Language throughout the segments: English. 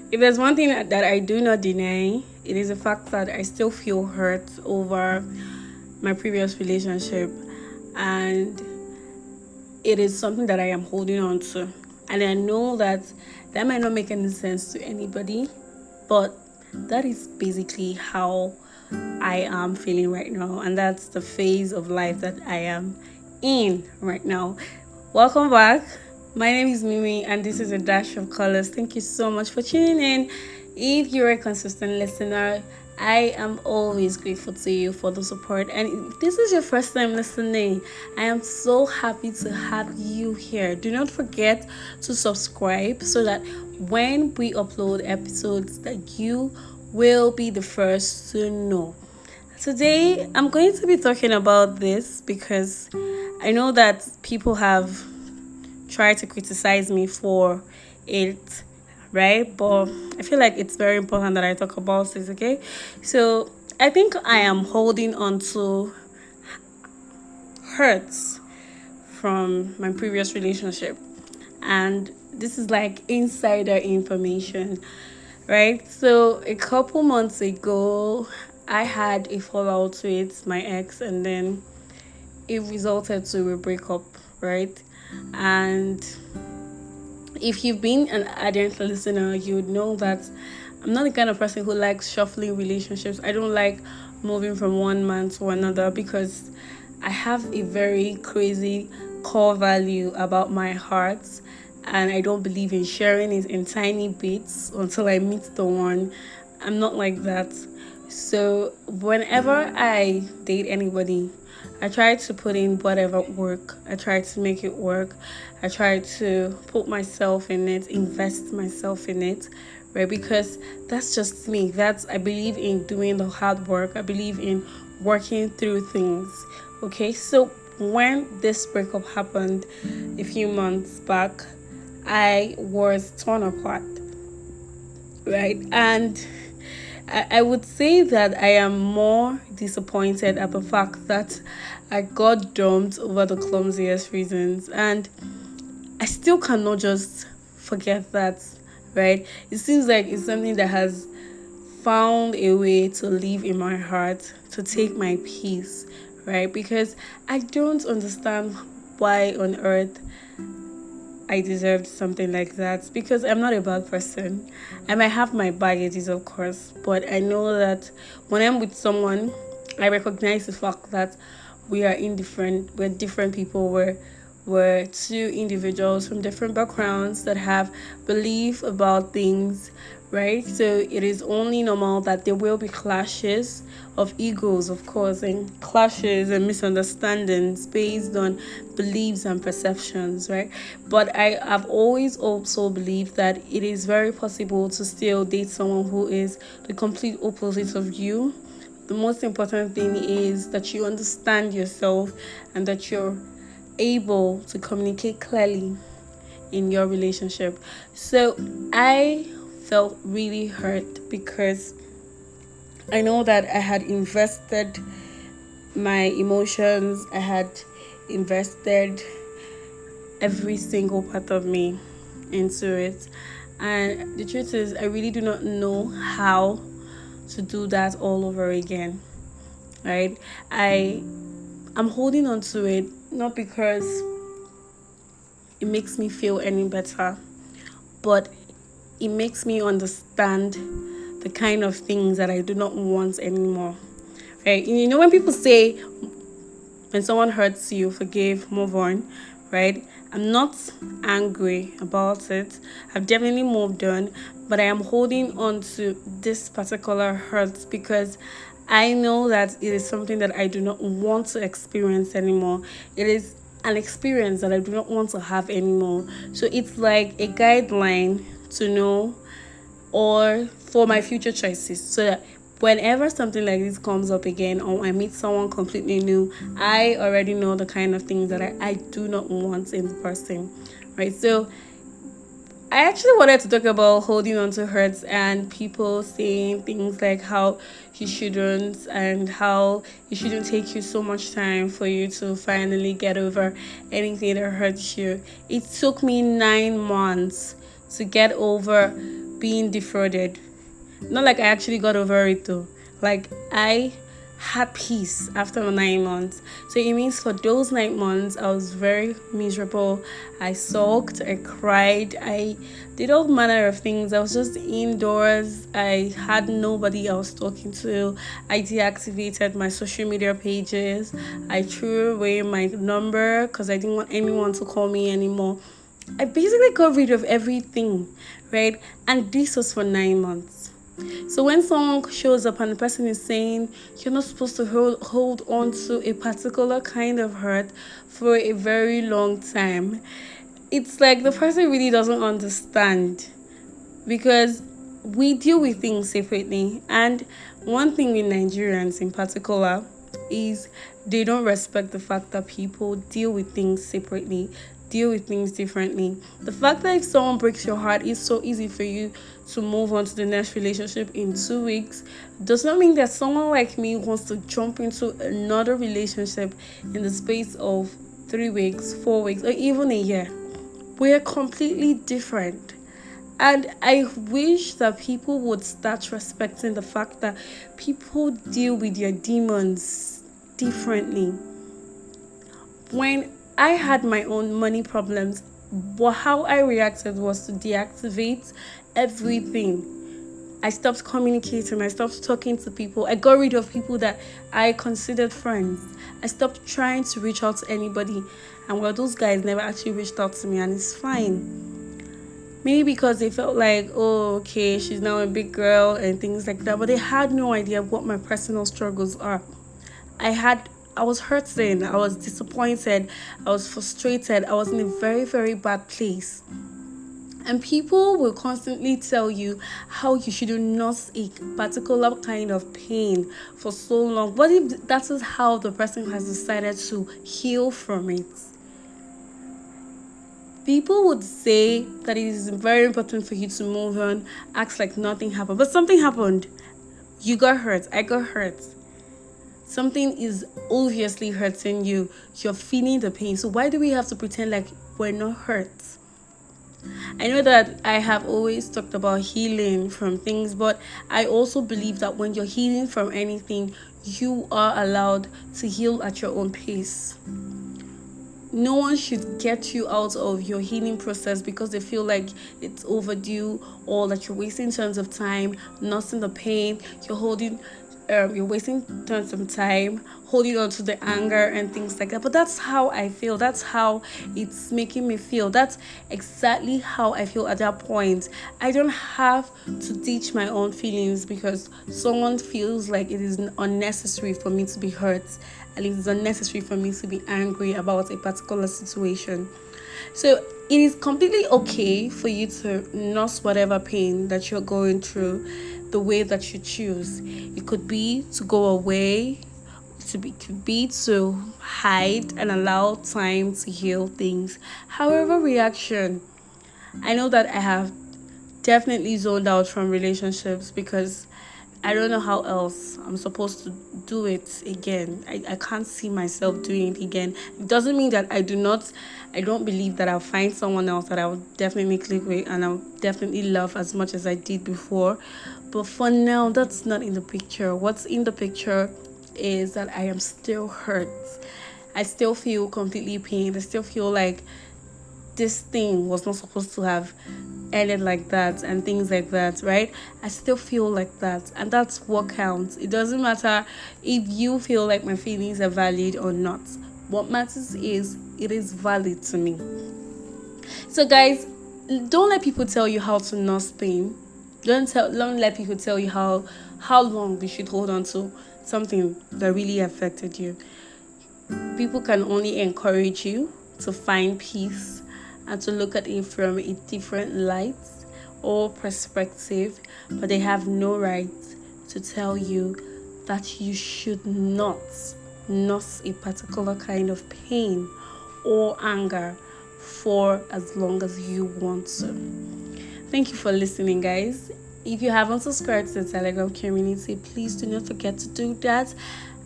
If there's one thing that I do not deny, it is the fact that I still feel hurt over my previous relationship, and it is something that I am holding on to. And I know that that might not make any sense to anybody, but that is basically how I am feeling right now, and that's the phase of life that I am in right now. Welcome back. My name is Mimi, and this is a dash of colors. Thank you so much for tuning in. If you're a consistent listener, I am always grateful to you for the support. And if this is your first time listening, I am so happy to have you here. Do not forget to subscribe so that when we upload episodes that you will be the first to know. Today, I'm going to be talking about this because I know that people have tried to criticize me for it, right? But I feel like it's very important that I talk about this, okay? So, I think I am holding on to hurts from my previous relationship, and this is like insider information, right? So, a couple months ago, I had a fallout with my ex, and then it resulted to a breakup, right? And if you've been an ardent listener, you would know that I'm not the kind of person who likes shuffling relationships. I don't like moving from one man to another because I have a very crazy core value about my heart, and I don't believe in sharing it in tiny bits until I meet the one. I'm not like that. So whenever I date anybody, I try to put in whatever work. I try to make it work. I try to put myself in it, invest myself in it, right? Because that's just me. I believe in doing the hard work. I believe in working through things. Okay, so when this breakup happened a few months back, I was torn apart, right? And I would say that I am more disappointed at the fact that I got dumped over the clumsiest reasons, and I still cannot just forget that, right? It seems like it's something that has found a way to live in my heart, to take my peace, right? Because I don't understand why on earth I deserved something like that, because I'm not a bad person. I might have my baggages, of course, but I know that when I'm with someone, I recognize the fact that we are indifferent. We're different people. We're two individuals from different backgrounds that have belief about things, right? So it is only normal that there will be clashes of egos, of course, and clashes and misunderstandings based on beliefs and perceptions, right? But I have always also believed that it is very possible to still date someone who is the complete opposite of you. The most important thing is that you understand yourself and that you're able to communicate clearly in your relationship. So I felt really hurt because I know that I had invested my emotions, I had invested every single part of me into it. And the truth is, I really do not know how to do that all over again. Right? I'm holding on to it not because it makes me feel any better, but it makes me understand the kind of things that I do not want anymore. Right? You know, when people say when someone hurts you, forgive, move on, right? I'm not angry about it. I've definitely moved on, but I am holding on to this particular hurt because I know that it is something that I do not want to experience anymore. It is an experience that I do not want to have anymore. So it's like a guideline to know, or for my future choices, so that whenever something like this comes up again or I meet someone completely new, I already know the kind of things that I do not want in the person, right? So I actually wanted to talk about holding on to hurts and people saying things like how you shouldn't, and how it shouldn't take you so much time for you to finally get over anything that hurts you. It took me 9 months to get over being defrauded. Not like I actually got over it though. Like I had peace after 9 months. So it means for those 9 months I was very miserable. I sulked, I cried, I did all manner of things. I was just indoors. I had nobody I was talking to. I deactivated my social media pages. I threw away my number because I didn't want anyone to call me anymore. I basically got rid of everything, right? And this was for 9 months. So when someone shows up and the person is saying you're not supposed to hold on to a particular kind of hurt for a very long time, it's like the person really doesn't understand, because we deal with things separately. And one thing with Nigerians in particular is they don't respect the fact that people deal with things separately, deal with things differently. The fact that if someone breaks your heart, it's so easy for you to move on to the next relationship in 2 weeks does not mean that someone like me wants to jump into another relationship in the space of 3 weeks, 4 weeks, or even a year. We're completely different. And I wish that people would start respecting the fact that people deal with their demons differently. When I had my own money problems, how I reacted was to deactivate everything. I stopped communicating. I stopped talking to people. I got rid of people that I considered friends. I stopped trying to reach out to anybody. And well, those guys never actually reached out to me, and it's fine. Maybe because they felt like, oh, okay, she's now a big girl and things like that. But they had no idea what my personal struggles are. I was hurting. I was disappointed. I was frustrated. I was in a very, very bad place. And people will constantly tell you how you shouldn't nurse a particular kind of pain for so long. What if that is how the person has decided to heal from it? People would say that it is very important for you to move on, act like nothing happened. But something happened. You got hurt. I got hurt. Something is obviously hurting you. You're feeling the pain. So why do we have to pretend like we're not hurt? I know that I have always talked about healing from things, but I also believe that when you're healing from anything, you are allowed to heal at your own pace. No one should get you out of your healing process because they feel like it's overdue or that you're wasting tons of time nursing the pain. You're wasting tons of time holding on to the anger and things like that. But that's how I feel. That's how it's making me feel. That's exactly how I feel at that point. I don't have to teach my own feelings because someone feels like it is unnecessary for me to be hurt, and it is unnecessary for me to be angry about a particular situation. So it is completely okay for you to nurse whatever pain that you're going through the way that you choose. It could be to go away, could be to hide and allow time to heal things. However, reaction. I know that I have definitely zoned out from relationships because I don't know how else I'm supposed to do it again. I can't see myself doing it again. It doesn't mean that I don't believe that I'll find someone else that I will definitely click with and I'll definitely love as much as I did before. But for now, that's not in the picture. What's in the picture is that I am still hurt. I still feel completely pained. I still feel like this thing was not supposed to have ended like that and things like that, right? I still feel like that, and that's what counts. It doesn't matter if you feel like my feelings are valid or not. What matters is it is valid to me. So guys, don't let people tell you how to nurse pain. Don't let people tell you how long you should hold on to something that really affected you. People can only encourage you to find peace and to look at it from a different light or perspective, but they have no right to tell you that you should not nurse a particular kind of pain or anger for as long as you want to. Thank you for listening, guys. If you haven't subscribed to the Telegram community, please do not forget to do that.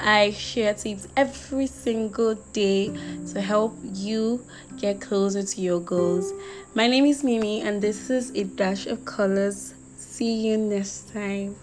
I share tips every single day to help you get closer to your goals. My name is Mimi, and this is A Dash of Colors See you next time.